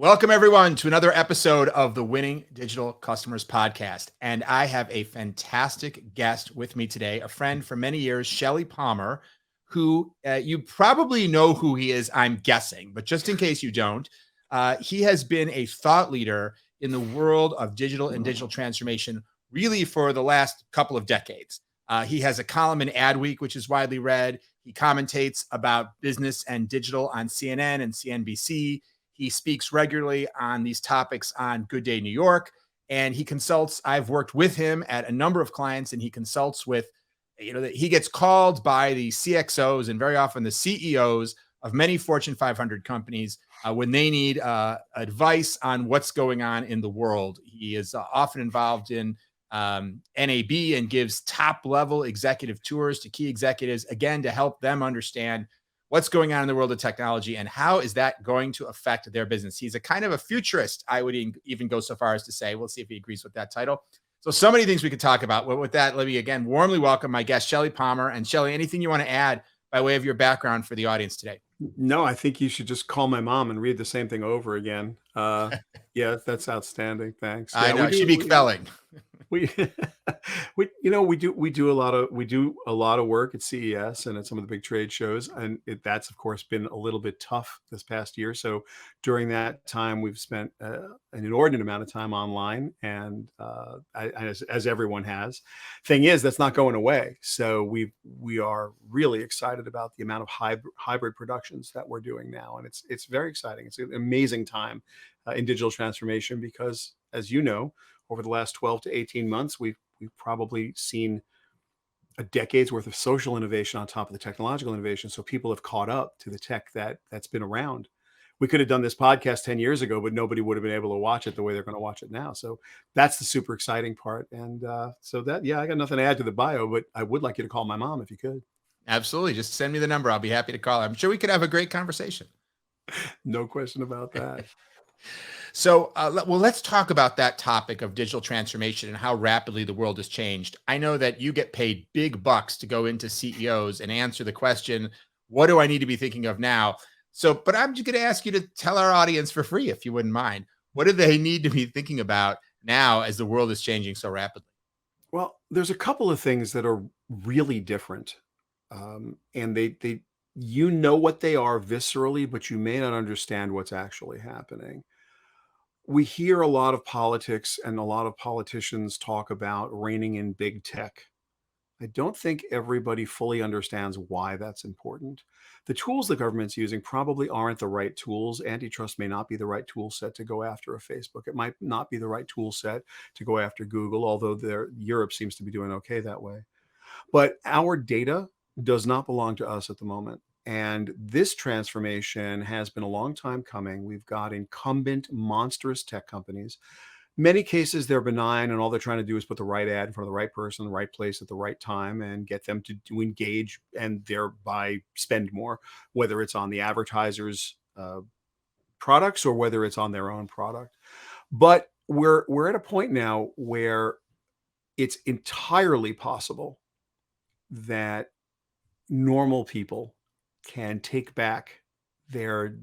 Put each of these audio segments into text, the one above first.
Welcome, everyone, to another episode of the Winning Digital Customers podcast. And I have a fantastic guest with me today, a friend for many years, Shelly Palmer, who you probably know who he is, I'm guessing, but just in case you don't, he has been a thought leader in the world of digital and digital transformation really for the last couple of decades. He has a column in Adweek, which is widely read. He commentates about business and digital on CNN and CNBC. He speaks regularly on these topics on Good Day New York, and he consults. I've worked with him at a number of clients, and he consults with, he gets called by the CXOs and very often the CEOs of many Fortune 500 companies when they need advice on what's going on in the world. He is often involved in NAB and gives top level executive tours to key executives, again, to help them understand what's going on in the world of technology and how is that going to affect their business. He's a kind of a futurist, I would even go so far as to say. We'll see if he agrees with that title. So many things we could talk about. Well, with that, let me again warmly welcome my guest, Shelly Palmer. And Shelly, anything you want to add by way of your background for the audience today? No, I think you should just call my mom and read the same thing over again. Yeah, that's outstanding. Thanks. I Yeah, know, she'd be quelling. we we do a lot of work at CES and at some of the big trade shows, and that's of course been a little bit tough this past year. So during that time, we've spent an inordinate amount of time online, and as everyone has. Thing is, that's not going away. So we are really excited about the amount of hybrid productions that we're doing now, and it's very exciting. It's an amazing time in digital transformation because, as you know, over the last 12 to 18 months, we've probably seen a decade's worth of social innovation on top of the technological innovation. So people have caught up to the tech that's been around. We could have done this podcast 10 years ago, but nobody would have been able to watch it the way they're going to watch it now. So that's the super exciting part. And I got nothing to add to the bio, but I would like you to call my mom if you could. Absolutely. Just send me the number. I'll be happy to call her. I'm sure we could have a great conversation. No question about that. So, let's talk about that topic of digital transformation and how rapidly the world has changed. I know that you get paid big bucks to go into CEOs and answer the question, what do I need to be thinking of now? So, but I'm just going to ask you to tell our audience for free, if you wouldn't mind, what do they need to be thinking about now as the world is changing so rapidly? Well, there's a couple of things that are really different. And you know what they are viscerally, but you may not understand what's actually happening. We hear a lot of politics and a lot of politicians talk about reining in big tech. I don't think everybody fully understands why that's important. The tools the government's using probably aren't the right tools. Antitrust may not be the right tool set to go after a Facebook. It might not be the right tool set to go after Google, although Europe seems to be doing okay that way. But our data does not belong to us at the moment. And this transformation has been a long time coming. We've got incumbent, monstrous tech companies. Many cases, they're benign, and all they're trying to do is put the right ad in front of the right person, the right place at the right time, and get them to engage and thereby spend more, whether it's on the advertiser's products or whether it's on their own product. But we're at a point now where it's entirely possible that normal people can take back their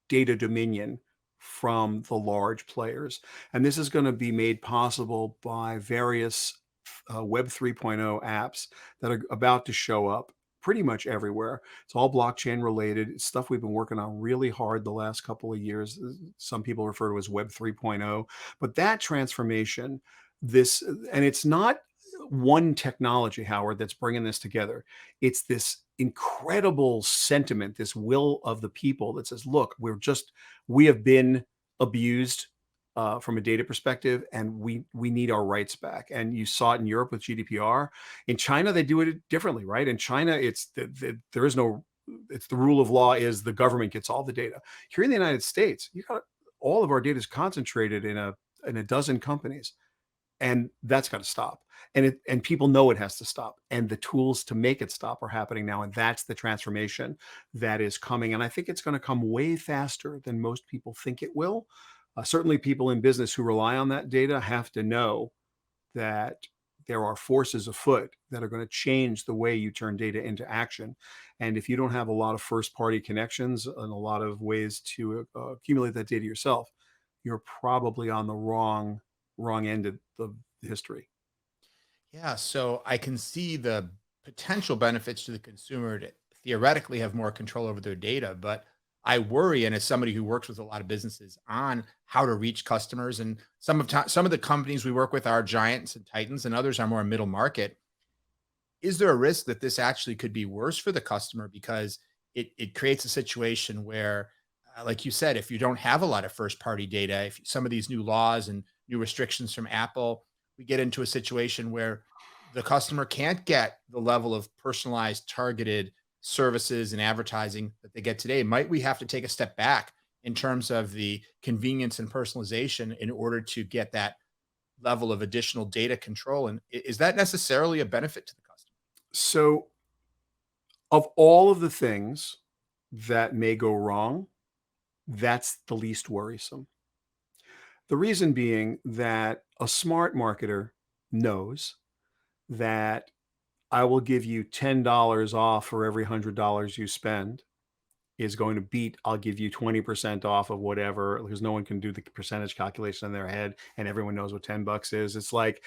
data dominion from the large players. And this is going to be made possible by various Web 3.0 apps that are about to show up pretty much everywhere. It's all blockchain related. It's stuff we've been working on really hard the last couple of years. Some people refer to as Web 3.0. But that transformation, and it's not one technology, Howard, that's bringing this together. It's this incredible sentiment, this will of the people that says, look, we have been abused from a data perspective, and we need our rights back. And you saw it in Europe with GDPR. In China, they do it differently, right? In China, it's the rule of law is the government gets all the data. Here in the United States, all of our data is concentrated in a dozen companies. And that's got to stop. And people know it has to stop. And the tools to make it stop are happening now. And that's the transformation that is coming. And I think it's going to come way faster than most people think it will. Certainly people in business who rely on that data have to know that there are forces afoot that are going to change the way you turn data into action. And if you don't have a lot of first party connections and a lot of ways to accumulate that data yourself, you're probably on the wrong end of the history. Yeah, so I can see the potential benefits to the consumer to theoretically have more control over their data, but I worry, and as somebody who works with a lot of businesses on how to reach customers, and some of the companies we work with are giants and titans, and others are more middle market. Is there a risk that this actually could be worse for the customer because it creates a situation where, like you said, if you don't have a lot of first party data, if some of these new laws and new restrictions from Apple, we get into a situation where the customer can't get the level of personalized, targeted services and advertising that they get today? Might we have to take a step back in terms of the convenience and personalization in order to get that level of additional data control? And is that necessarily a benefit to the customer? So, of all of the things that may go wrong, that's the least worrisome. The reason being that a smart marketer knows that I will give you $10 off for every $100 you spend is going to beat I'll give you 20% off of whatever, because no one can do the percentage calculation in their head and everyone knows what 10 bucks is. It's like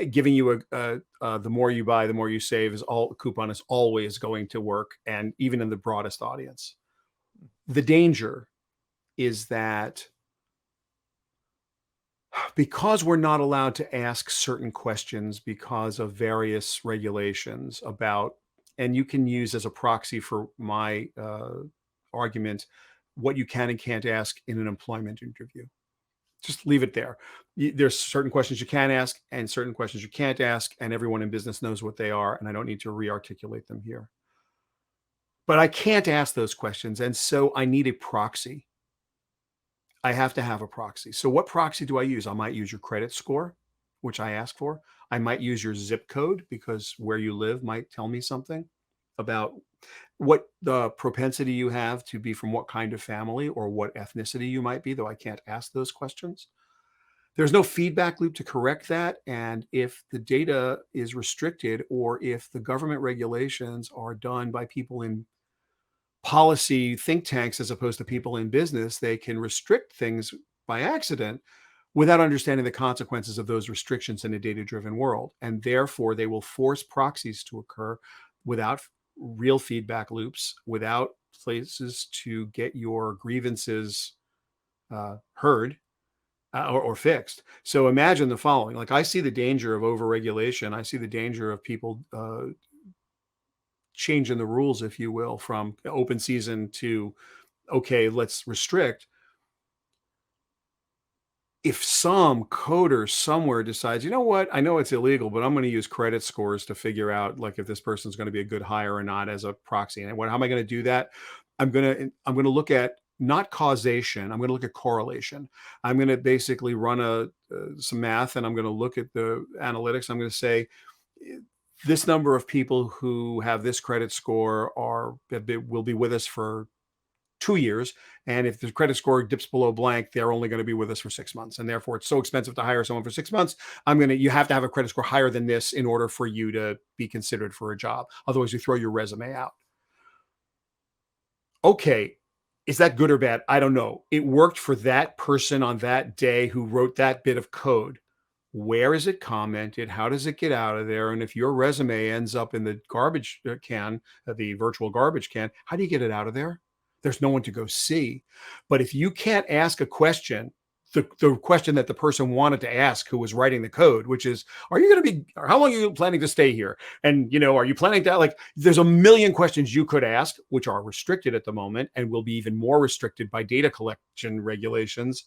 giving you the more you buy, the more you save is all coupon is always going to work. And even in the broadest audience, the danger is that because we're not allowed to ask certain questions because of various regulations about, and you can use as a proxy for my argument, what you can and can't ask in an employment interview. Just leave it there. There's certain questions you can ask and certain questions you can't ask, and everyone in business knows what they are, and I don't need to re-articulate them here. But I can't ask those questions, and so I need a proxy. I have to have a proxy. So what proxy do I use? I might use your credit score, which I ask for. I might use your zip code because where you live might tell me something about what the propensity you have to be from what kind of family or what ethnicity you might be, though I can't ask those questions. There's no feedback loop to correct that. And if the data is restricted or if the government regulations are done by people in policy think tanks as opposed to people in business, they can restrict things by accident without understanding the consequences of those restrictions in a data-driven world. And therefore, they will force proxies to occur without real feedback loops, without places to get your grievances heard or fixed. So imagine the following: like I see the danger of overregulation. I see the danger of people changing the rules, if you will, from open season to okay, let's restrict. If some coder somewhere decides, you know what, I know it's illegal, but I'm going to use credit scores to figure out like if this person's going to be a good hire or not as a proxy. And how am I going to do that? I'm going to look at not causation. I'm going to look at correlation. I'm going to basically run some math, and I'm going to look at the analytics. I'm going to say this number of people who have this credit score will be with us for 2 years. And if the credit score dips below blank, they're only going to be with us for 6 months. And therefore, it's so expensive to hire someone for 6 months. You have to have a credit score higher than this in order for you to be considered for a job. Otherwise, you throw your resume out. Okay. Is that good or bad? I don't know. It worked for that person on that day who wrote that bit of code. Where is it commented? How does it get out of there? And if your resume ends up in the garbage can, the virtual garbage can, how do you get it out of there? There's no one to go see. But if you can't ask a question, the question that the person wanted to ask who was writing the code, which is, are you going to be, or how long are you planning to stay here? And, are you planning to, like, there's a million questions you could ask, which are restricted at the moment and will be even more restricted by data collection regulations.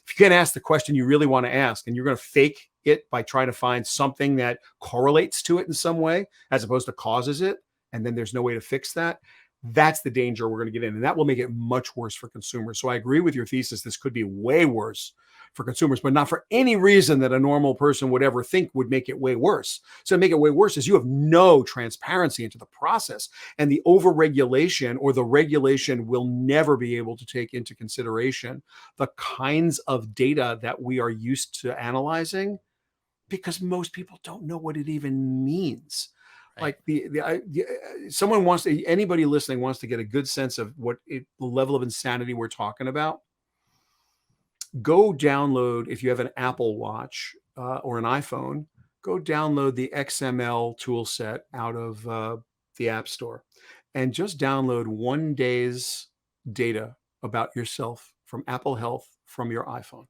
If you can't ask the question you really want to ask and you're going to fake it by trying to find something that correlates to it in some way, as opposed to causes it, and then there's no way to fix that, that's the danger we're going to get in. And that will make it much worse for consumers. So I agree with your thesis. This could be way worse for consumers, but not for any reason that a normal person would ever think would make it way worse. So to make it way worse is you have no transparency into the process, and the overregulation or the regulation will never be able to take into consideration the kinds of data that we are used to analyzing, because most people don't know what it even means. Right. Like anybody listening wants to get a good sense of the level of insanity we're talking about. Go download, if you have an Apple Watch or an iPhone, go download the XML tool set out of the App Store and just download 1 day's data about yourself from Apple Health from your iPhone.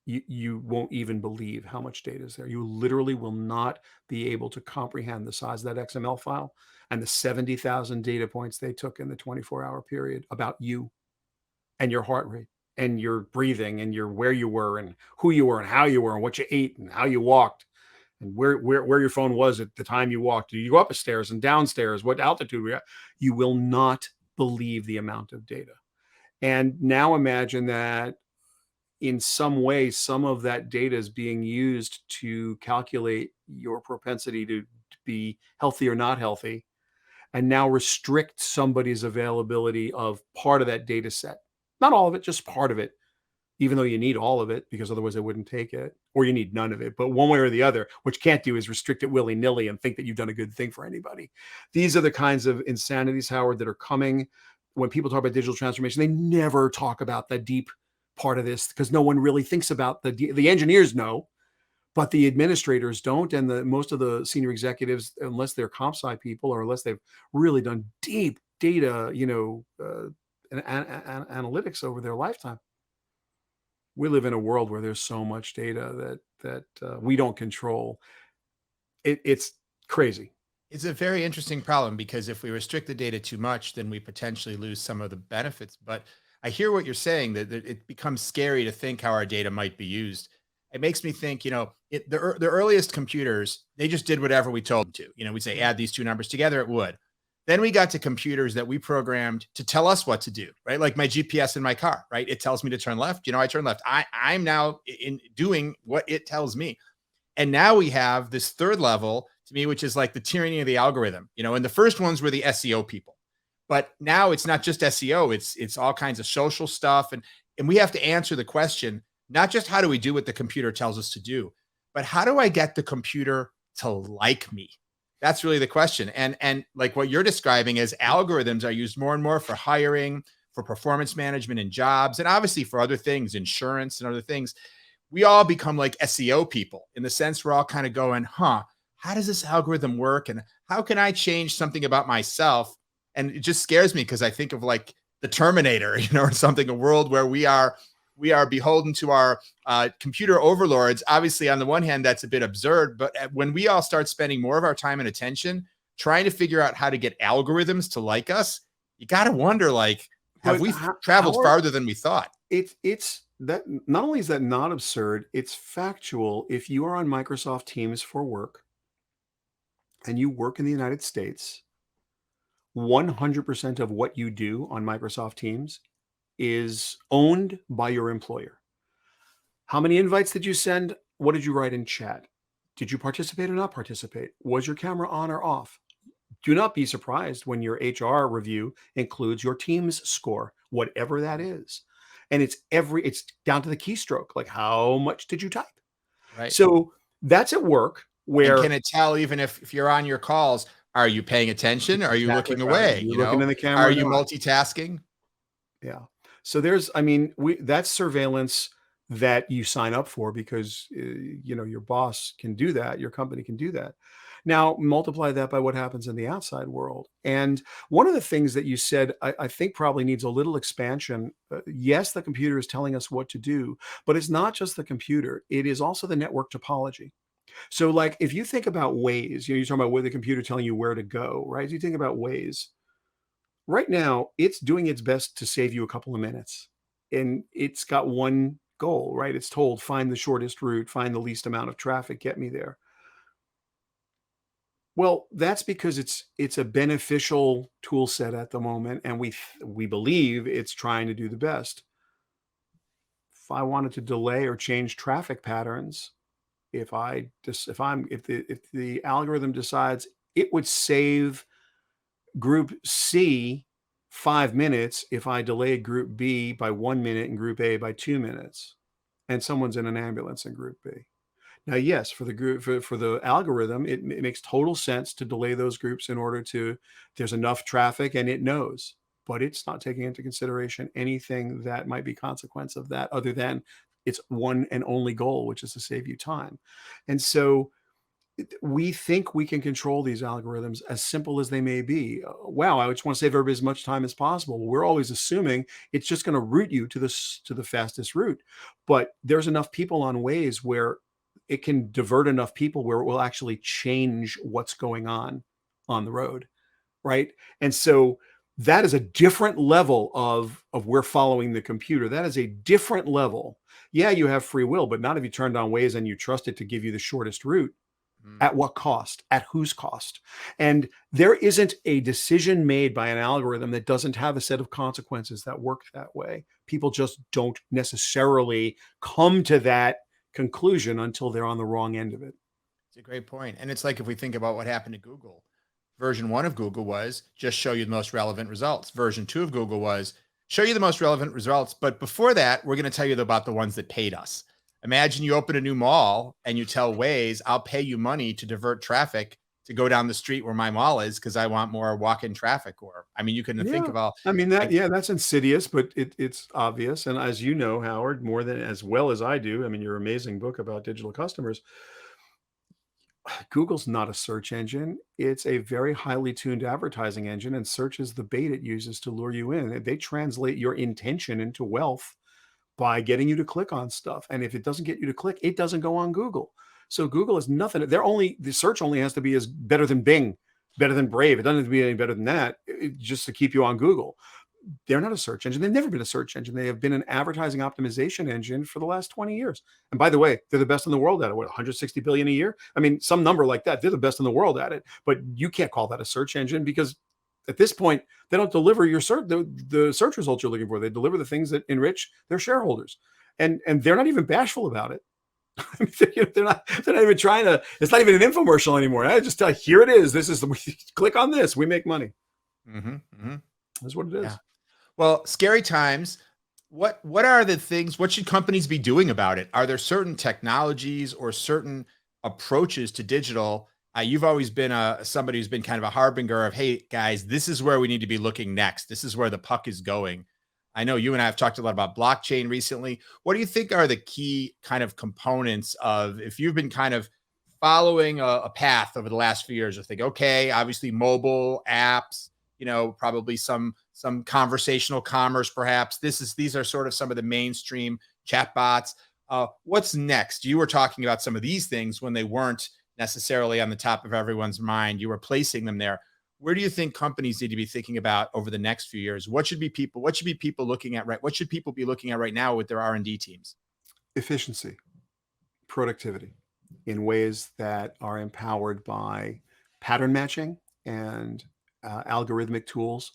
You won't even believe how much data is there. You literally will not be able to comprehend the size of that XML file and the 70,000 data points they took in the 24-hour period about you and your heart rate and your breathing and your where you were and who you were and how you were and what you ate and how you walked and where your phone was at the time you walked. Did you go up the stairs and downstairs? What altitude were you at? You will not believe the amount of data. And now imagine that in some way, some of that data is being used to calculate your propensity to be healthy or not healthy, and now restrict somebody's availability of part of that data set. Not all of it, just part of it, even though you need all of it because otherwise they wouldn't take it, or you need none of it. But one way or the other, what you can't do is restrict it willy-nilly and think that you've done a good thing for anybody. These are the kinds of insanities, Howard, that are coming. When people talk about digital transformation, they never talk about the deep part of this because no one really thinks about the engineers know, but the administrators don't, and most of the senior executives, unless they're comp sci people or unless they've really done deep data, analytics over their lifetime. We live in a world where there's so much data that we don't control. It's crazy. It's a very interesting problem because if we restrict the data too much, then we potentially lose some of the benefits. But I hear what you're saying that it becomes scary to think how our data might be used. It makes me think, the earliest computers, they just did whatever we told them to. We'd say add these two numbers together, it would. Then we got to computers that we programmed to tell us what to do, right? Like my GPS in my car, right? It tells me to turn left. I turn left. I'm now in doing what it tells me. And now we have this third level to me, which is like the tyranny of the algorithm, and the first ones were the SEO people. But now it's not just SEO, it's all kinds of social stuff. And we have to answer the question, not just how do we do what the computer tells us to do, but how do I get the computer to like me? That's really the question. And like what you're describing as algorithms are used more and more for hiring, for performance management in jobs, and obviously for other things, insurance and other things. We all become like SEO people in the sense we're all kind of going, how does this algorithm work? And how can I change something about myself? And it just scares me because I think of like the Terminator, or something, a world where we are beholden to our computer overlords. Obviously, on the one hand, that's a bit absurd, but when we all start spending more of our time and attention trying to figure out how to get algorithms to like us, you got to wonder, like, have we traveled farther than we thought? It's that not only is that not absurd, it's factual. If you are on Microsoft Teams for work and you work in the United States, 100% of what you do on Microsoft Teams is owned by your employer. How many invites did you send? What did you write in chat? Did you participate or not participate? Was your camera on or off? Do not be surprised when your HR review includes your Teams score, whatever that is. And it's down to the keystroke. Like, how much did you type? Right. So that's at work where. And can it tell, even if you're on your calls, are you paying attention? Are you looking away? You're looking in the camera. Are you multitasking? Yeah. So that's surveillance that you sign up for because, your boss can do that. Your company can do that. Now, multiply that by what happens in the outside world. And one of the things that you said, I think probably needs a little expansion. Yes, the computer is telling us what to do, but it's not just the computer. It is also the network topology. So like, if you think about Waze, you're talking about where the computer telling you where to go, right? If you think about Waze, right now, it's doing its best to save you a couple of minutes. And it's got one goal, right? It's told, find the shortest route, find the least amount of traffic, get me there. Well, that's because it's a beneficial tool set at the moment, and we believe it's trying to do the best. If I wanted to delay or change traffic patterns, if the algorithm decides it would save group C 5 minutes if I delayed group B by 1 minute and group A by 2 minutes, and someone's in an ambulance in group B. Now, yes, for the algorithm, it makes total sense to delay those groups in order to, there's enough traffic and it knows. but it's not taking into consideration anything that might be consequence of that other than its one and only goal, which is to save you time. And so we think we can control these algorithms as simple as they may be. Wow, I just want to save everybody as much time as possible. We're always assuming it's just going to route you to the fastest route. But there's enough people on ways where it can divert enough people where it will actually change what's going on the road, right? And so that is a different level of we're following the computer. That is a different level. Yeah, you have free will, but not if you turned on Waze and you trust it to give you the shortest route. Mm. At what cost? At whose cost? And there isn't a decision made by an algorithm that doesn't have a set of consequences that work that way. People just don't necessarily come to that conclusion until they're on the wrong end of it. It's a great point. And it's like if we think about what happened to Google, version one of Google was just show you the most relevant results. Version two of Google was show you the most relevant results. But before that, we're going to tell you about the ones that paid us. Imagine you open a new mall and you tell Waze, I'll pay you money to divert traffic to go down the street where my mall is because I want more walk-in traffic. Or, I mean, you can think Yeah. of all I mean like, that's insidious, but it's obvious. And as you know, Howard, more than as well as I do, I mean, your amazing book about digital customers, Google's not a search engine. It's a very highly tuned advertising engine, and search is the bait it uses to lure you in. They translate your intention into wealth by getting you to click on stuff. And if it doesn't get you to click, it doesn't go on Google. So Google is nothing. The search only has to be as better than Bing, better than Brave. It doesn't have to be any better than that, just to keep you on Google. They're not a search engine. They've never been a search engine. They have been an advertising optimization engine for the last 20 years. And by the way, they're the best in the world at it. What, 160 billion a year? I mean, some number like that. They're the best in the world at it. But you can't call that a search engine because at this point, they don't deliver your the search results you're looking for. They deliver the things that enrich their shareholders. And they're not even bashful about it. They're not even trying to, it's not even an infomercial anymore. I just tell you, here it is. This is the click on this. We make money. mm-hmm, mm-hmm. That's what it is. Yeah. Well, scary times. What are the things? What should companies be doing about it? Are there certain technologies or certain approaches to digital? You've always been somebody who's been kind of a harbinger of, hey guys, this is where we need to be looking next. This is where the puck is going. I know you and I have talked a lot about blockchain recently. What do you think are the key kind of components of if you've been kind of following a path over the last few years? I think, okay, obviously mobile apps, probably some conversational commerce, perhaps. These are sort of some of the mainstream chatbots. What's next? You were talking about some of these things when they weren't necessarily on the top of everyone's mind. You were placing them there. Where do you think companies need to be thinking about over the next few years? What should be people looking at what should people be looking at right now with their R&D teams? Efficiency, productivity in ways that are empowered by pattern matching and algorithmic tools,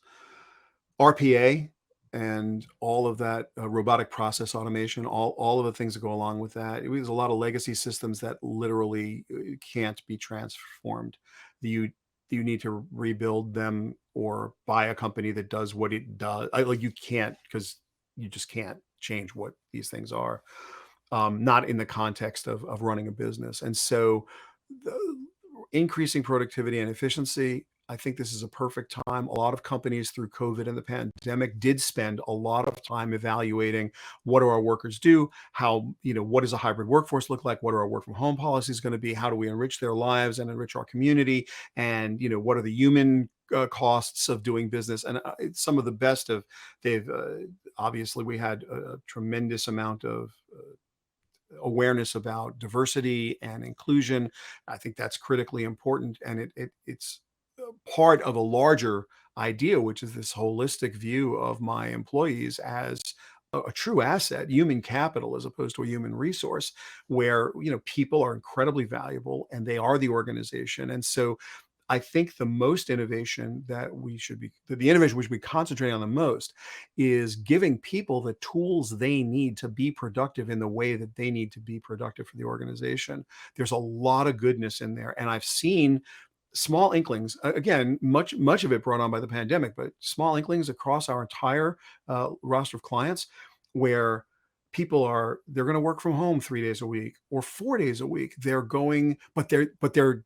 RPA, and all of that robotic process automation, all of the things that go along with that. There's a lot of legacy systems that literally can't be transformed. You you need to rebuild them or buy a company that does what it does. Like you can't because you just can't change what these things are. Not in the context of running a business. And so the, increasing productivity and efficiency, I think this is a perfect time. A lot of companies through COVID and the pandemic did spend a lot of time evaluating what do our workers do? What does a hybrid workforce look like? What are our work from home policies going to be? How do we enrich their lives and enrich our community? And, what are the human costs of doing business? And it's some of the best of they've obviously we had a tremendous amount of awareness about diversity and inclusion. I think that's critically important, and it's part of a larger idea, which is this holistic view of my employees as a true asset, human capital, as opposed to a human resource, where people are incredibly valuable and they are the organization. And so I think the most innovation that the innovation we should be concentrating on the most is giving people the tools they need to be productive in the way that they need to be productive for the organization. There's a lot of goodness in there. And I've seen small inklings, again, much of it brought on by the pandemic, but small inklings across our entire roster of clients where they're going to work from home 3 days a week or 4 days a week. They're going, but they're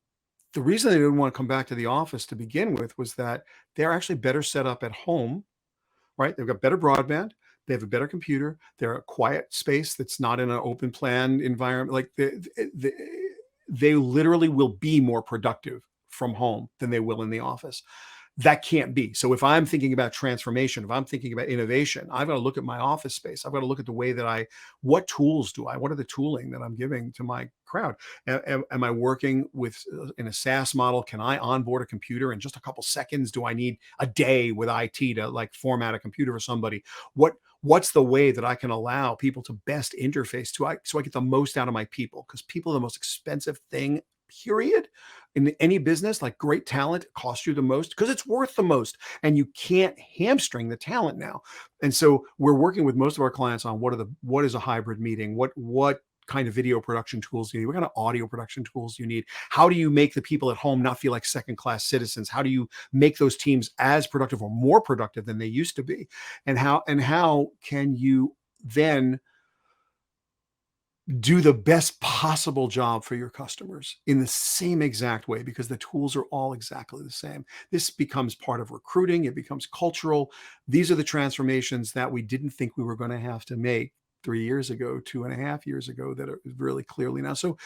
the reason they didn't want to come back to the office to begin with was that they're actually better set up at home right? They've got better broadband. They have a better computer. They're a quiet space that's not in an open plan environment. Like they literally will be more productive from home than they will in the office. That can't be. So if I'm thinking about transformation, if I'm thinking about innovation, I've got to look at my office space. I've got to look at the way that what tools what are the tooling that I'm giving to my crowd? Am I working with in a SaaS model? Can I onboard a computer in just a couple seconds? Do I need a day with IT to like format a computer for somebody? What's the way that I can allow people to best interface so I get the most out of my people? Because people are the most expensive thing, period, in any business. Like great talent costs you the most because it's worth the most, and you can't hamstring the talent now. And so we're working with most of our clients on what is a hybrid meeting, what kind of video production tools do you need, what kind of audio production tools you need, how do you make the people at home not feel like second class citizens, how do you make those teams as productive or more productive than they used to be, and how can you then do the best possible job for your customers in the same exact way, because the tools are all exactly the same. This becomes part of recruiting. It becomes cultural. These are the transformations that we didn't think we were going to have to make 3 years ago, 2.5 years ago, that are really clearly now. So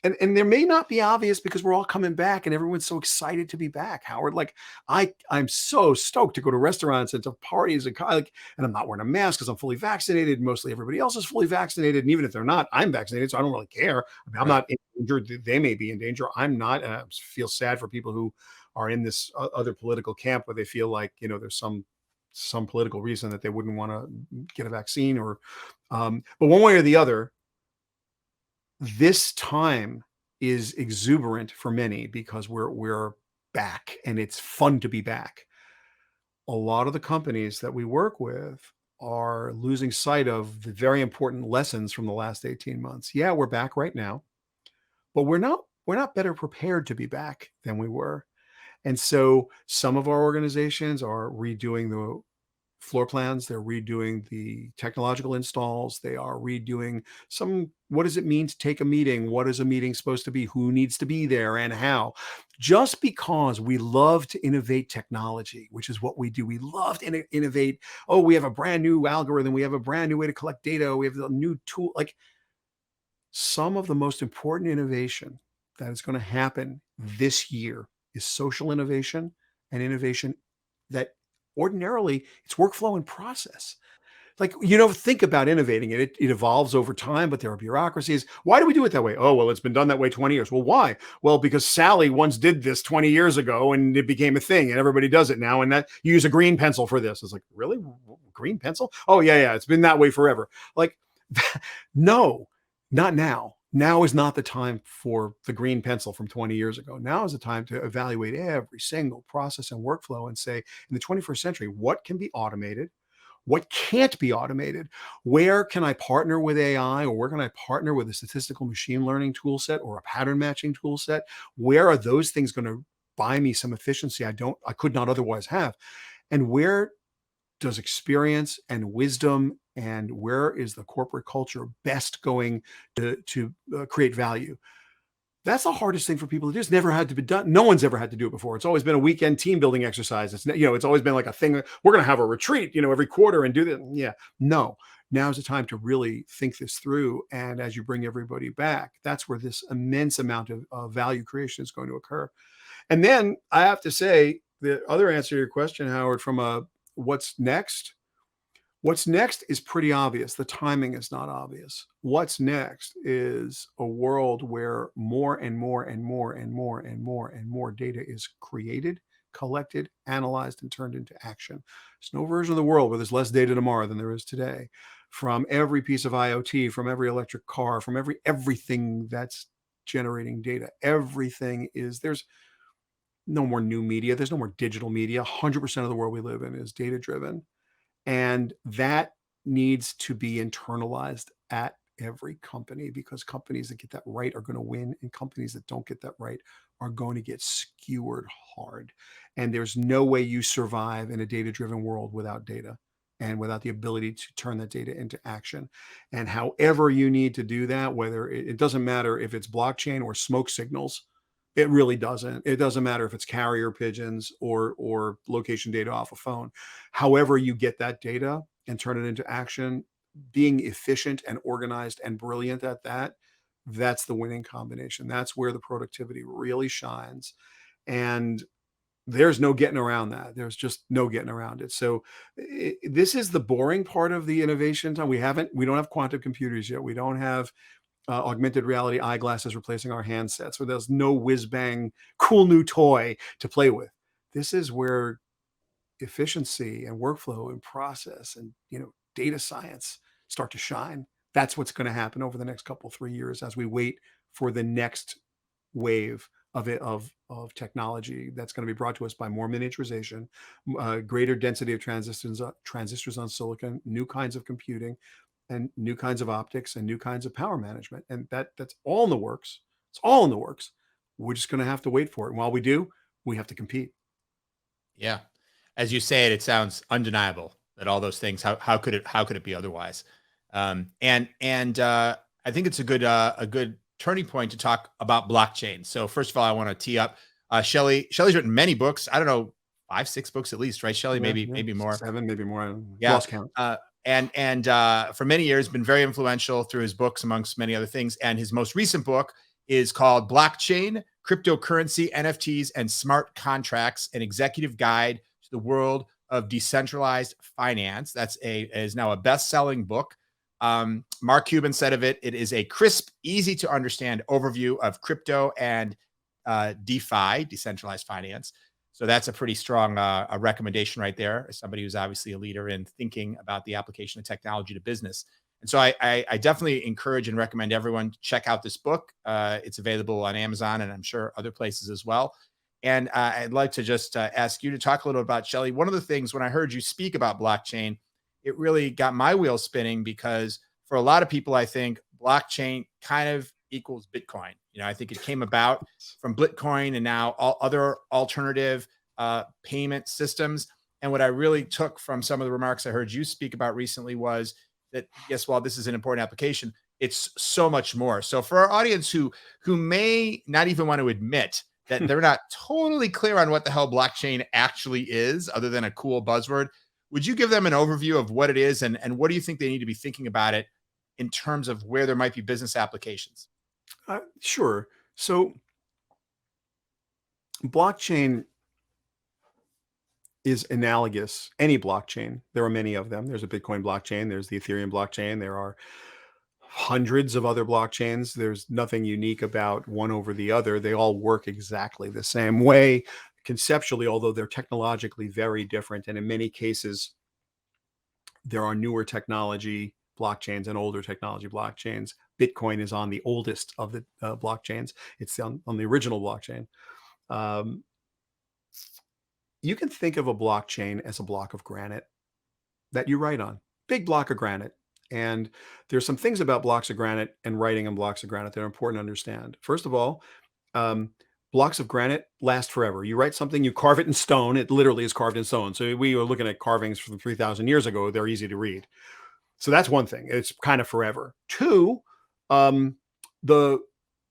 and there may not be obvious because we're all coming back and everyone's so excited to be back, Howard. Like I'm so stoked to go to restaurants and to parties and and I'm not wearing a mask because I'm fully vaccinated. Mostly everybody else is fully vaccinated. And even if they're not, I'm vaccinated. So I don't really care. I mean, I'm Right. not in danger. They may be in danger. I'm not. And I feel sad for people who are in this other political camp where they feel like, there's some political reason that they wouldn't want to get a vaccine but one way or the other, this time is exuberant for many because we're back and it's fun to be back. A lot of the companies that we work with are losing sight of the very important lessons from the last 18 months. Yeah, we're back right now, but we're not better prepared to be back than we were. And so some of our organizations are redoing the floor plans. They're redoing the technological installs. They are redoing what does it mean to take a meeting? What is a meeting supposed to be? Who needs to be there and how? Just because we love to innovate technology, which is what we do. We love to innovate. Oh, we have a brand new algorithm. We have a brand new way to collect data. We have a new tool. Like some of the most important innovation that is going to happen this year is social innovation and innovation that ordinarily it's workflow and process. Like, think about innovating it. It evolves over time, but there are bureaucracies. Why do we do it that way? Oh, well, it's been done that way 20 years. Well, why? Well, because Sally once did this 20 years ago and it became a thing and everybody does it now. And that you use a green pencil for this. It's like, really? Green pencil? Oh, yeah, yeah. It's been that way forever. Like, no, not now. Now is not the time for the green pencil from 20 years ago. Now is the time to evaluate every single process and workflow and say, in the 21st century, what can be automated? What can't be automated? Where can I partner with AI, or where can I partner with a statistical machine learning tool set or a pattern matching tool set? Where are those things going to buy me some efficiency I could not otherwise have? And where does experience and wisdom and where is the corporate culture best going to create value? That's the hardest thing for people to do. It's never had to be done. No one's ever had to do it before. It's always been a weekend team building exercise. It's always been like a thing. We're going to have a retreat, every quarter and do that. Yeah, no. Now's the time to really think this through. And as you bring everybody back, that's where this immense amount of value creation is going to occur. And then I have to say, the other answer to your question, Howard, from what's next, what's next is pretty obvious. The timing is not obvious. What's next is a world where more and more and more and more and more and more data is created, collected, analyzed, and turned into action. There's no version of the world where there's less data tomorrow than there is today. From every piece of IoT, from every electric car, from everything that's generating data, there's no more new media. There's no more digital media. 100% of the world we live in is data driven. And that needs to be internalized at every company, because companies that get that right are going to win, and companies that don't get that right are going to get skewered hard. And there's no way you survive in a data-driven world without data and without the ability to turn that data into action. And however you need to do that, whether it doesn't matter if it's blockchain or smoke signals, It really doesn't. It doesn't matter if it's carrier pigeons or location data off a phone. However you get that data and turn it into action, being efficient and organized and brilliant at that, that's the winning combination. That's where the productivity really shines. And there's no getting around that. There's just no getting around it. So this is the boring part of the innovation time. We don't have quantum computers yet. We don't have augmented reality eyeglasses replacing our handsets, or there's no whiz bang cool new toy to play with. This is where efficiency and workflow and process and data science start to shine. That's what's going to happen over the next couple 3 years as we wait for the next wave of technology that's going to be brought to us by more miniaturization, greater density of transistors on silicon, new kinds of computing, and new kinds of optics and new kinds of power management. And that's all in the works. It's all in the works. We're just going to have to wait for it. And while we do, we have to compete. Yeah. As you say it, it sounds undeniable that all those things, how could it be otherwise? And I think it's a good turning point to talk about blockchain. So first of all, I want to tee up Shelly's written many books. I don't know, 5, 6 books at least, right? Shelly, Yeah, maybe more. 7, maybe more. I Yeah. lost count. And for many years been very influential through his books, amongst many other things. And his most recent book is called Blockchain, Cryptocurrency, NFTs, and Smart Contracts: An Executive Guide to the World of Decentralized Finance. Is now a best-selling book. Mark Cuban said of it, it is a crisp, easy to understand overview of crypto and DeFi, decentralized finance. So that's a pretty strong a recommendation right there, as somebody who's obviously a leader in thinking about the application of technology to business. And so I definitely encourage and recommend everyone to check out this book. It's available on Amazon and I'm sure other places as well. And I'd like to just ask you to talk a little about, Shelly. One of the things when I heard you speak about blockchain, it really got my wheels spinning, because for a lot of people, I think blockchain kind of equals Bitcoin. I think it came about from Bitcoin and now all other alternative payment systems. And what I really took from some of the remarks I heard you speak about recently was that, yes, while this is an important application, it's so much more. So for our audience who may not even want to admit that they're not totally clear on what the hell blockchain actually is, other than a cool buzzword, would you give them an overview of what it is, and what do you think they need to be thinking about it in terms of where there might be business applications? Sure. So blockchain is analogous. Any blockchain, there are many of them. There's a Bitcoin blockchain, there's the Ethereum blockchain, there are hundreds of other blockchains. There's nothing unique about one over the other. They all work exactly the same way conceptually, although they're technologically very different. And in many cases, there are newer technology blockchains and older technology blockchains. Bitcoin is on the oldest of the blockchains. It's on the original blockchain. Um, you can think of a blockchain as a block of granite that you write on. Big block of granite. And there's some things about blocks of granite and writing on blocks of granite that are important to understand. First of all, um, blocks of granite last forever. You write something, you carve it in stone. It literally is carved in stone. So we were looking at carvings from 3,000 years ago. They're easy to read. So that's one thing. It's kind of forever. Two, um, the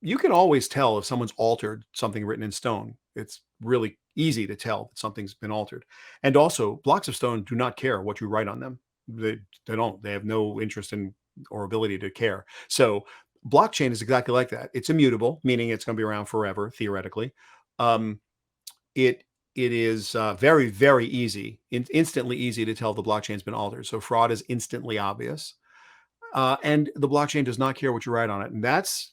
you can always tell if someone's altered something written in stone. It's really easy to tell that something's been altered. And also, blocks of stone do not care what you write on them. They don't. They have no interest in or ability to care. So blockchain is exactly like that. It's immutable, meaning it's going to be around forever, theoretically. Um, it it is very, very easy, instantly easy to tell the blockchain's been altered. So fraud is instantly obvious. And the blockchain does not care what you write on it. And that's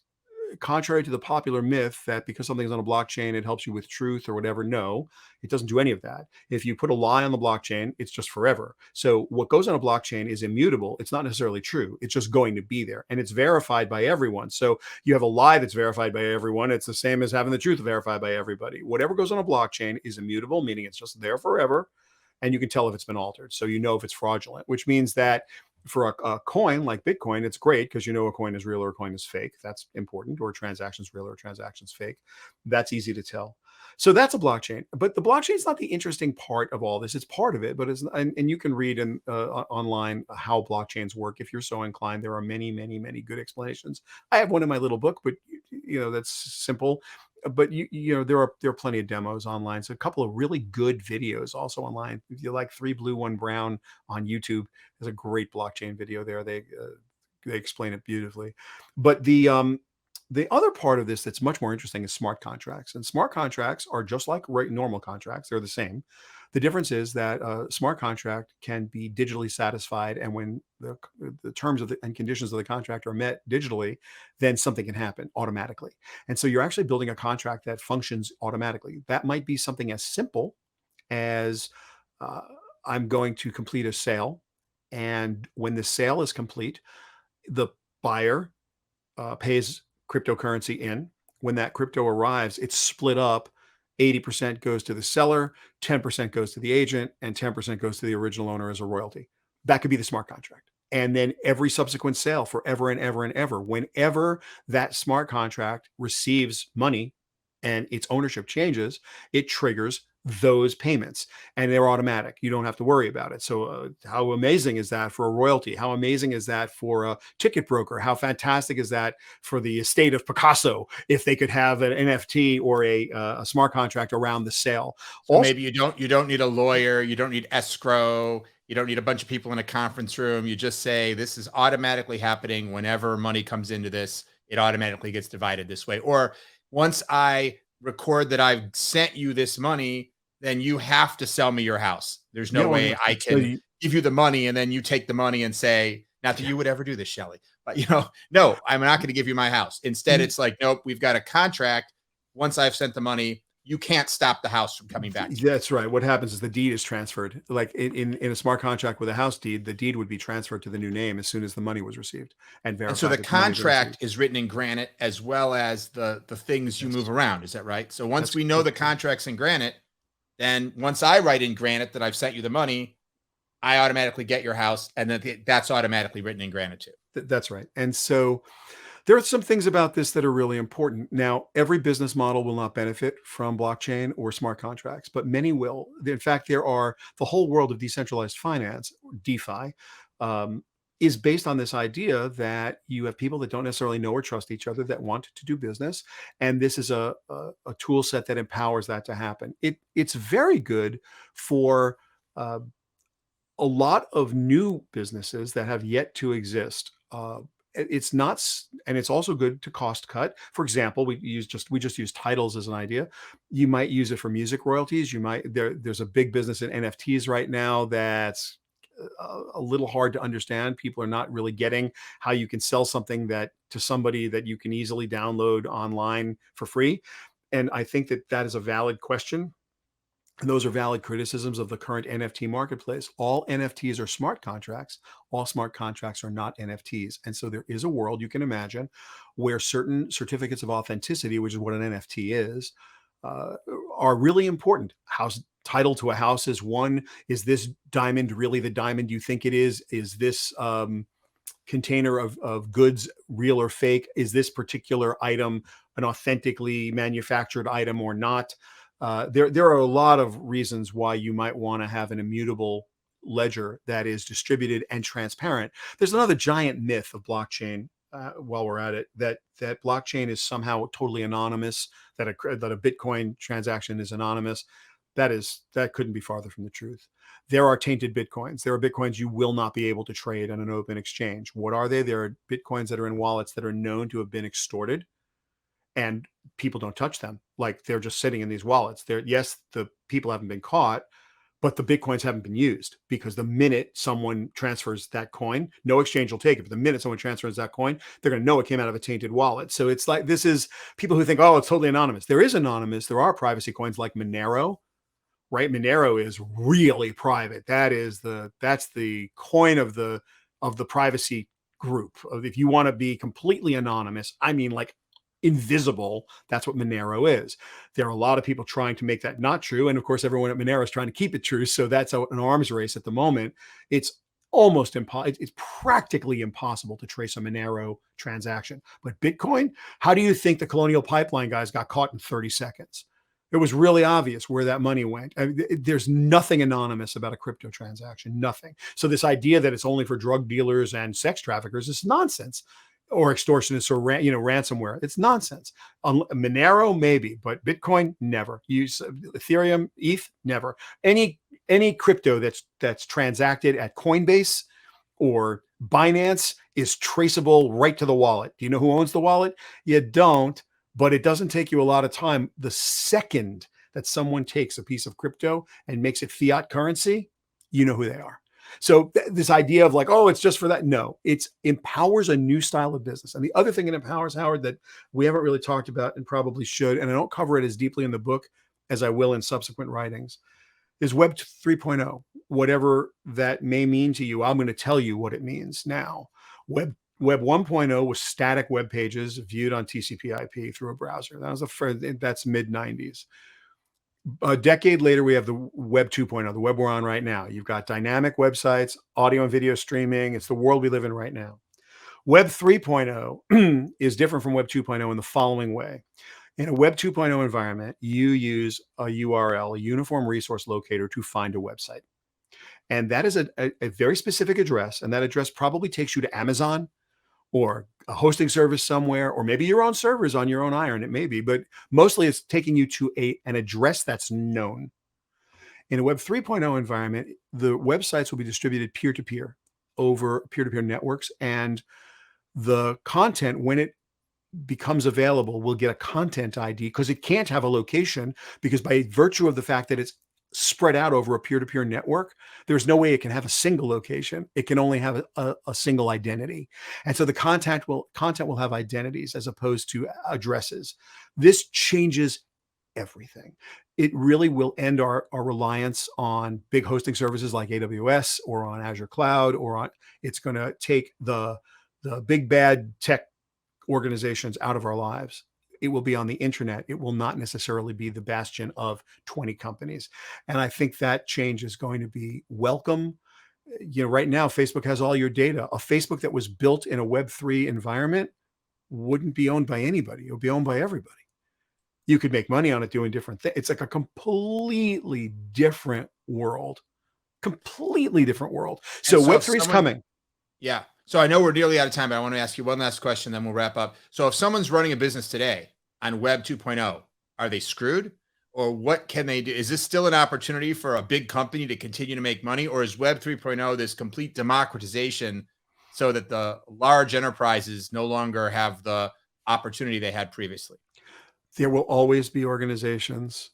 contrary to the popular myth that because something's on a blockchain, it helps you with truth or whatever. No, it doesn't do any of that. If you put a lie on the blockchain, it's just forever. So what goes on a blockchain is immutable. It's not necessarily true. It's just going to be there and it's verified by everyone. So you have a lie that's verified by everyone. It's the same as having the truth verified by everybody. Whatever goes on a blockchain is immutable, meaning it's just there forever. And you can tell if it's been altered. So you know if it's fraudulent, which means that for a coin like Bitcoin, it's great because you know a coin is real or a coin is fake. That's important. Or a transaction is real or a transaction is fake. That's easy to tell. So that's a blockchain. But the blockchain is not the interesting part of all this. It's part of it, but it's and you can read online how blockchains work if you're so inclined. There are many, many, many good explanations. I have one in my little book, but that's simple. but there are plenty of demos online. So a couple of really good videos also online. If you like Three Blue, One Brown on YouTube, there's a great blockchain video there. They explain it beautifully. But the other part of this that's much more interesting is smart contracts. And smart contracts are just like normal contracts. They're the same. The difference is that a smart contract can be digitally satisfied, and when the terms and conditions of the contract are met digitally, then something can happen automatically. And so you're actually building a contract that functions automatically. That might be something as simple as uh, I'm going to complete a sale, and when the sale is complete, the buyer pays cryptocurrency in. When that crypto arrives, it's split up. 80% goes to the seller, 10% goes to the agent, and 10% goes to the original owner as a royalty. That could be the smart contract. And then every subsequent sale forever and ever and ever, whenever that smart contract receives money and its ownership changes, it triggers those payments, and they're automatic. You don't have to worry about it. So how amazing is that for a royalty? How amazing is that for a ticket broker? How fantastic is that for the estate of Picasso if they could have an NFT or a smart contract around the sale? So Also, maybe you don't need a lawyer, you don't need escrow, you don't need a bunch of people in a conference room. You just say this is automatically happening whenever money comes into this, it automatically gets divided this way. Or once I record that I've sent you this money, then you have to sell me your house. There's you no don't way have I to. So can give you the money and then you take the money and say, not that you would ever do this, Shelly, but no, I'm not going to give you my house. Instead, you, it's like, nope, we've got a contract. Once I've sent the money, you can't stop the house from coming back to you. That's right. What happens is the deed is transferred. Like in a smart contract with a house deed, the deed would be transferred to the new name as soon as the money was received and And so the verified that the money had been contract received. is written in granite as well as the things you move Yes, around. Is that right? So once we know that's the contract's in granite, then once I write in granite that I've sent you the money, I automatically get your house, and then that's automatically written in granite too. that's right. And so there are some things about this that are really important. Now, every business model will not benefit from blockchain or smart contracts, but many will. In fact, there are the whole world of decentralized finance, or DeFi, um, is based on this idea that you have people that don't necessarily know or trust each other that want to do business, and this is a tool set that empowers that to happen. It's very good for uh, a lot of new businesses that have yet to exist. It's not, and it's also good to cost cut. For example, we just use titles as an idea. You might use it for music royalties. There's a big business in NFTs right now that's a little hard to understand. People are not really getting how you can sell something that to somebody that you can easily download online for free. And I think that is a valid question, and those are valid criticisms of the current NFT marketplace. All NFTs are smart contracts. All smart contracts are not NFTs. And so there is a world you can imagine where certain certificates of authenticity, which is what an NFT is, uh, are really important. House title to a house is one. Is this diamond really the diamond you think it is? Is this container of goods real or fake? Is this particular item an authentically manufactured item or not? There are a lot of reasons why you might want to have an immutable ledger that is distributed and transparent. There's another giant myth of blockchain. While we're at it, that blockchain is somehow totally anonymous, that a Bitcoin transaction is anonymous. That couldn't be farther from the truth. There are tainted Bitcoins. There are Bitcoins you will not be able to trade on an open exchange. What are they? There are Bitcoins that are in wallets that are known to have been extorted, and people don't touch them. Like, they're just sitting in these wallets. Yes, the people haven't been caught, but the Bitcoins haven't been used, because the minute someone transfers that coin, no exchange will take it. But the minute someone transfers that coin, they're going to know it came out of a tainted wallet. So it's like, this is people who think, oh, it's totally anonymous. There is anonymous. There are privacy coins like Monero, right? Monero is really private. That's the coin of the privacy group. If you want to be completely anonymous, I mean, like, invisible, that's what Monero is. There are a lot of people trying to make that not true, and of course everyone at Monero is trying to keep it true. So that's an arms race at the moment. It's almost impossible. It's practically impossible to trace a Monero transaction. But Bitcoin, how do you think the Colonial Pipeline guys got caught in 30 seconds? It was really obvious where that money went. I mean, there's nothing anonymous about a crypto transaction, nothing. So this idea that it's only for drug dealers and sex traffickers is nonsense. or extortionists or ransomware. It's nonsense. Monero maybe, but Bitcoin never. Use Ethereum, ETH never. Any crypto that's transacted at Coinbase or Binance is traceable right to the wallet. Do you know who owns the wallet? You don't, but it doesn't take you a lot of time. The second that someone takes a piece of crypto and makes it fiat currency, you know who they are. So this idea of like, oh, it's just for that. No, it empowers a new style of business. And the other thing it empowers, Howard, that we haven't really talked about and probably should, and I don't cover it as deeply in the book as I will in subsequent writings, is Web 3.0. Whatever that may mean to you, I'm going to tell you what it means now. Web 1.0 was static web pages viewed on TCP/IP through a browser. That's mid 90s. A decade later, we have the Web 2.0, the web we're on right now. You've got dynamic websites, audio and video streaming. It's the world we live in right now. Web 3.0 is different from Web 2.0 in the following way. In a Web 2.0 environment, you use a URL, a uniform resource locator, to find a website. And that is a very specific address. And that address probably takes you to Amazon or a hosting service somewhere, or maybe your own servers on your own iron. It may be, but mostly it's taking you to an address that's known. In a Web 3.0 environment, the websites will be distributed peer-to-peer over peer-to-peer networks. And the content, when it becomes available, will get a content ID because it can't have a location, because by virtue of the fact that it's spread out over a peer-to-peer network, there's no way it can have a single location. It can only have a single identity. And so the content will have identities as opposed to addresses. This changes everything. It really will end our reliance on big hosting services like AWS or on Azure Cloud, it's going to take the big bad tech organizations out of our lives. It will be on the internet. It will not necessarily be the bastion of 20 companies. And I think that change is going to be welcome. Right now, Facebook has all your data. A Facebook that was built in a Web3 environment wouldn't be owned by anybody. It would be owned by everybody. You could make money on it doing different things. It's like a completely different world. Completely different world. So Web3 is coming. Yeah. So I know we're nearly out of time, but I want to ask you one last question, then we'll wrap up. So if someone's running a business today on Web 2.0, are they screwed? Or what can they do? Is this still an opportunity for a big company to continue to make money? Or is Web 3.0 this complete democratization so that the large enterprises no longer have the opportunity they had previously? There will always be organizations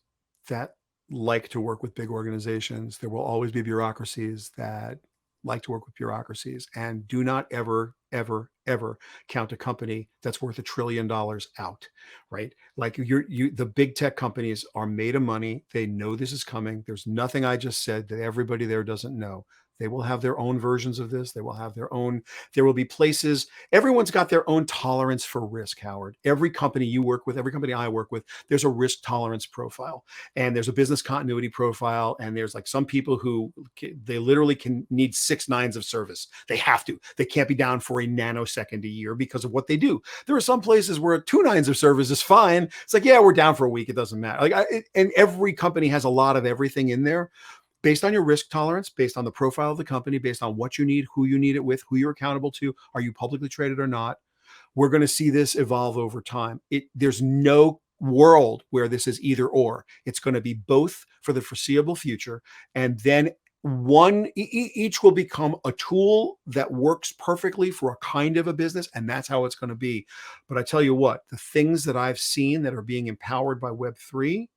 that like to work with big organizations. There will always be bureaucracies that like to work with bureaucracies, and do not ever, ever, ever count a company that's worth $1 trillion out, right? Like the big tech companies are made of money. They know this is coming. There's nothing I just said that everybody there doesn't know. They will have their own versions of this. They will have their own, there will be places, everyone's got their own tolerance for risk, Howard. Every company you work with, every company I work with, there's a risk tolerance profile, and there's a business continuity profile. And there's like some people who they literally can need 6 nines of service. They have to, they can't be down for a nanosecond a year because of what they do. There are some places where 2 nines of service is fine. It's like, yeah, we're down for a week. It doesn't matter. And every company has a lot of everything in there, based on your risk tolerance, based on the profile of the company, based on what you need, who you need it with, who you're accountable to, are you publicly traded or not. We're going to see this evolve over time. There's no world where this is either or. It's going to be both for the foreseeable future. And then each will become a tool that works perfectly for a kind of a business. And that's how it's going to be. But I tell you what, the things that I've seen that are being empowered by Web3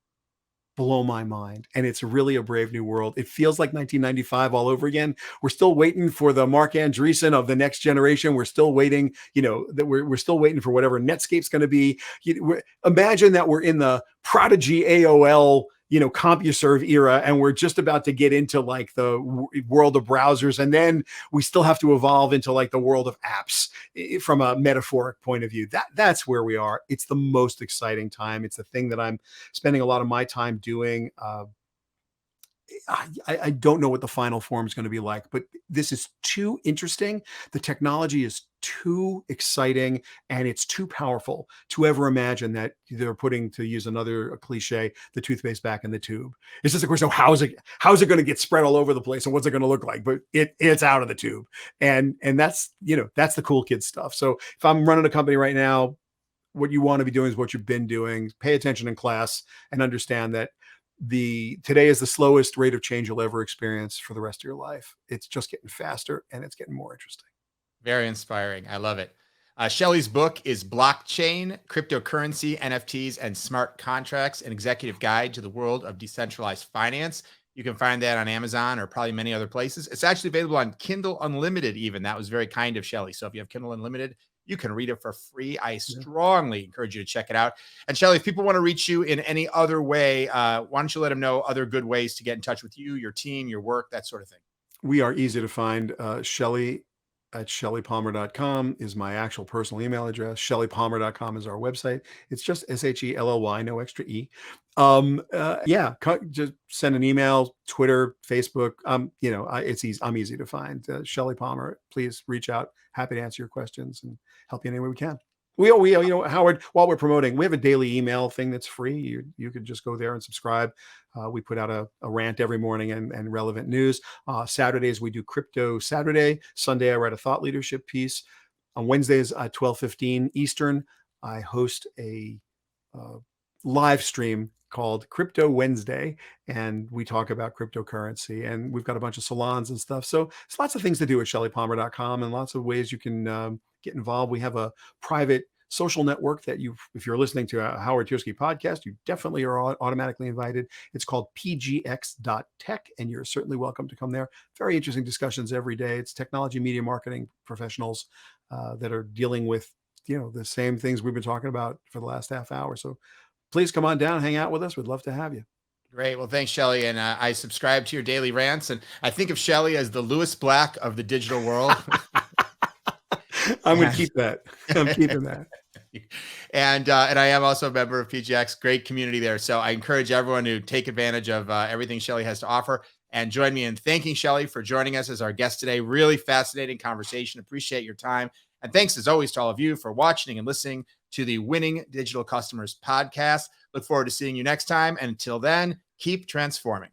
blow my mind. And it's really a brave new world. It feels like 1995 all over again. We're still waiting for the Mark Andreessen of the next generation. We're still waiting, that we're still waiting for whatever Netscape's going to be. Imagine that we're in the Prodigy AOL, CompuServe era, and we're just about to get into like the world of browsers. And then we still have to evolve into like the world of apps from a metaphoric point of view. That's where we are. It's the most exciting time. It's the thing that I'm spending a lot of my time doing. I don't know what the final form is going to be like, but this is too interesting. The technology is too exciting and it's too powerful to ever imagine that they're putting, to use another cliche, the toothpaste back in the tube. It's just a question of how's it going to get spread all over the place and what's it going to look like? But it's out of the tube, and that's that's the cool kid stuff. So if I'm running a company right now, what you want to be doing is what you've been doing. Pay attention in class and understand that today is the slowest rate of change you'll ever experience for the rest of your life. It's just getting faster and it's getting more interesting. Very inspiring. I love it. Shelly's book is Blockchain, Cryptocurrency, NFTs, and Smart Contracts, an executive guide to the world of decentralized finance. You can find that on Amazon or probably many other places. It's actually available on Kindle Unlimited, even. That was very kind of Shelly. So if you have Kindle Unlimited, you can read it for free. I strongly encourage you to check it out. And Shelly, if people want to reach you in any other way, why don't you let them know other good ways to get in touch with you, your team, your work, that sort of thing? We are easy to find. Shelly at shellypalmer.com is my actual personal email address. Shellypalmer.com is our website. It's just SHELLY, no extra E. Just send an email, Twitter, Facebook. It's easy. I'm easy to find. Shelly Palmer, please reach out. Happy to answer your questions and help you any way we can. Howard, while we're promoting, we have a daily email thing that's free. You could just go there and subscribe. We put out a rant every morning and relevant news. Saturdays, we do Crypto Saturday. Sunday, I write a thought leadership piece. On Wednesdays at 12:15 Eastern, I host a live stream called Crypto Wednesday, and we talk about cryptocurrency, and we've got a bunch of salons and stuff. So it's lots of things to do at shellypalmer.com and lots of ways you can get involved. We have a private social network that if you're listening to a Howard Tiersky podcast, you definitely are automatically invited. It's called pgx.tech, and you're certainly welcome to come there. Very interesting discussions every day. It's technology, media, marketing professionals that are dealing with the same things we've been talking about for the last half hour. So please come on down, hang out with us. We'd love to have you. Great. Well, thanks, Shelly. And I subscribe to your daily rants. And I think of Shelly as the Lewis Black of the digital world. I'm going to keep that. I'm keeping that. And I am also a member of PGX, great community there. So I encourage everyone to take advantage of everything Shelly has to offer, and join me in thanking Shelly for joining us as our guest today. Really fascinating conversation. Appreciate your time. And thanks as always to all of you for watching and listening to the Winning Digital Customers podcast. Look forward to seeing you next time. And until then, keep transforming.